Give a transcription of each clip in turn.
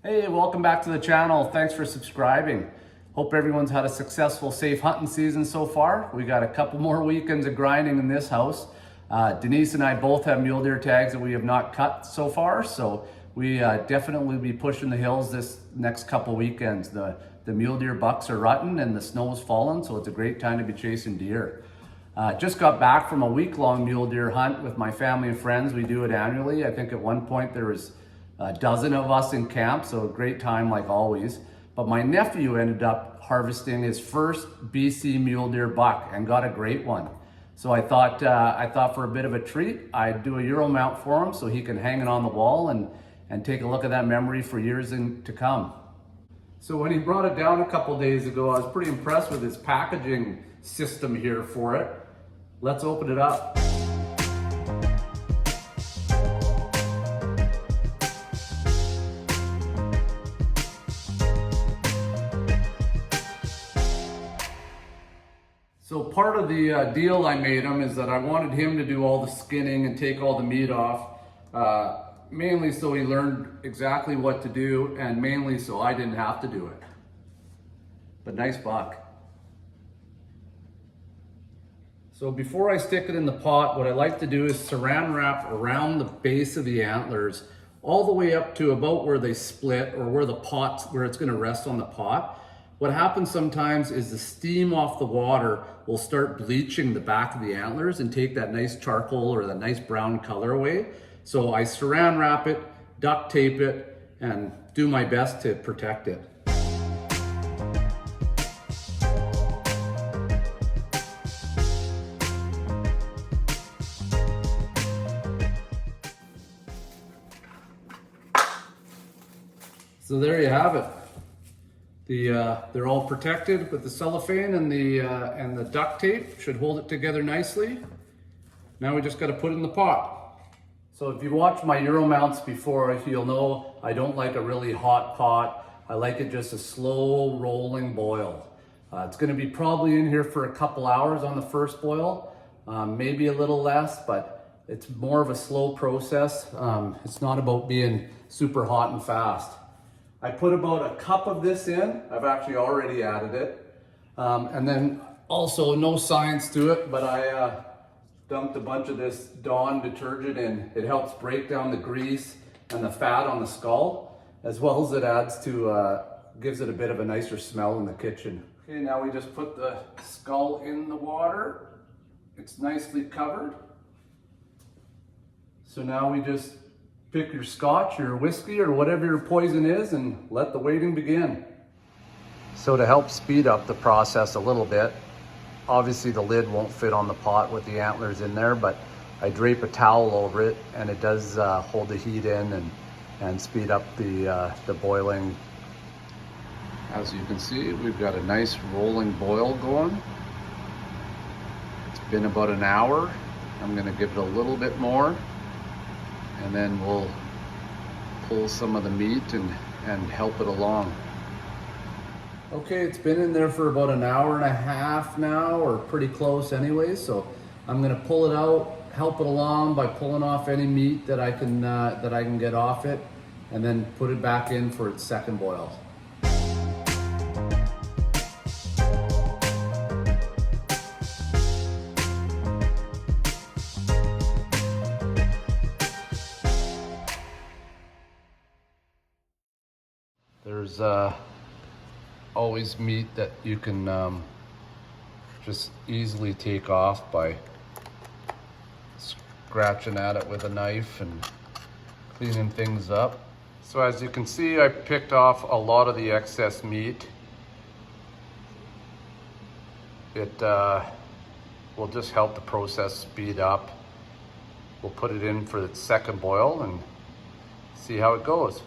Hey, welcome back to the channel. Thanks for subscribing. Hope everyone's had a successful, safe hunting season so far. We got a couple more weekends of grinding in this house. Denise and I both have mule deer tags that we have not cut so far, so we definitely will be pushing the hills this next couple weekends. The mule deer bucks are rutting and the snow's falling, so it's a great time to be chasing deer. Just got back from a week-long mule deer hunt with my family and friends. We do it annually. I think at one point there was a dozen of us in camp, so a great time like always. But my nephew ended up harvesting his first BC mule deer buck and got a great one. So I thought for a bit of a treat, I'd do a Euromount for him so he can hang it on the wall and take a look at that memory for years to come. So when he brought it down a couple days ago, I was pretty impressed with his packaging system here for it. Let's open it up. So part of the deal I made him is that I wanted him to do all the skinning and take all the meat off, mainly so he learned exactly what to do and mainly so I didn't have to do it. But nice buck. So before I stick it in the pot, what I like to do is saran wrap around the base of the antlers all the way up to about where they split or where it's gonna rest on the pot. What happens sometimes is the steam off the water will start bleaching the back of the antlers and take that nice charcoal or that nice brown color away. So I saran wrap it, duct tape it, and do my best to protect it. So there you have it. They're all protected with the cellophane and the duct tape. Should hold it together nicely. Now we just got to put it in the pot. So if you watched my Euromounts before, you'll know I don't like a really hot pot. I like it just a slow rolling boil. It's going to be probably in here for a couple hours on the first boil, maybe a little less, but it's more of a slow process. It's not about being super hot and fast. I put about a cup of this in. I've actually already added it. And then also, no science to it, but I dumped a bunch of this Dawn detergent in. It helps break down the grease and the fat on the skull, as well as it adds to, gives it a bit of a nicer smell in the kitchen. Okay, now we just put the skull in the water. It's nicely covered. So now we just pick your scotch or whiskey or whatever your poison is and let the waiting begin. So to help speed up the process a little bit, obviously the lid won't fit on the pot with the antlers in there, but I drape a towel over it and it does hold the heat in and speed up the boiling. As you can see, we've got a nice rolling boil going. It's been about an hour. I'm gonna give it a little bit more, and then we'll pull some of the meat and help it along. Okay, it's been in there for about an hour and a half now, or pretty close anyway, so I'm gonna pull it out, help it along by pulling off any meat that I can get off it, and then put it back in for its second boil. There's always meat that you can just easily take off by scratching at it with a knife and cleaning things up. So as you can see, I picked off a lot of the excess meat. It will just help the process speed up. We'll put it in for its second boil and see how it goes.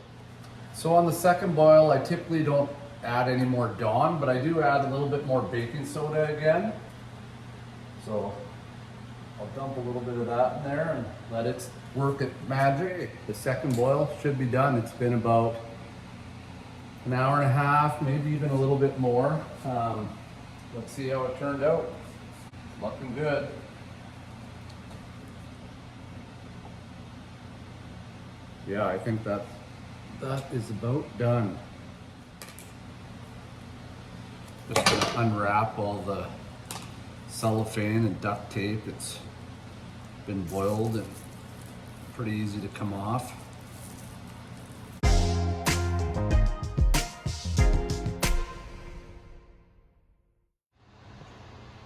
So on the second boil, I typically don't add any more Dawn, but I do add a little bit more baking soda again. So I'll dump a little bit of that in there and let it work its magic. The second boil should be done. It's been about an hour and a half, maybe even a little bit more. Let's see how it turned out. Looking good. Yeah, I think that that is about done. Just gonna unwrap all the cellophane and duct tape. It's been boiled and pretty easy to come off.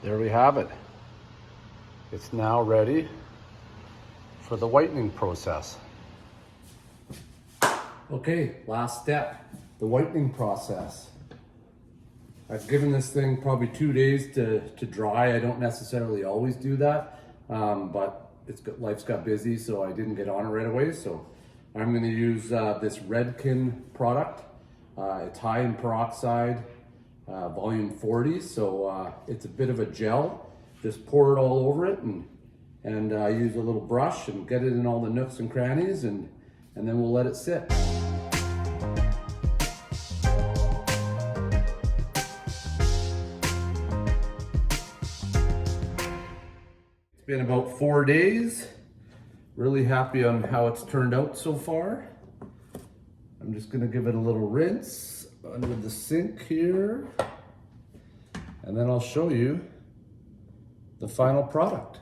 There we have it. It's now ready for the whitening process. Okay, last step, the whitening process. I've given this thing probably 2 days to dry. I don't necessarily always do that, but life's got busy, so I didn't get on it right away. So I'm gonna use this Redkin product. It's high in peroxide, volume 40, so it's a bit of a gel. Just pour it all over it and use a little brush and get it in all the nooks and crannies, and then we'll let it sit. It's been about 4 days. Really happy on how it's turned out so far. I'm just gonna give it a little rinse under the sink here, and then I'll show you the final product.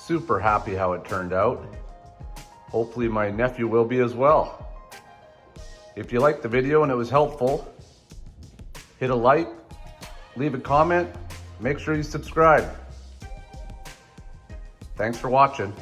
Super happy how it turned out. Hopefully my nephew will be as well. If you liked the video and it was helpful, hit a like, leave a comment, make sure you subscribe. Thanks for watching.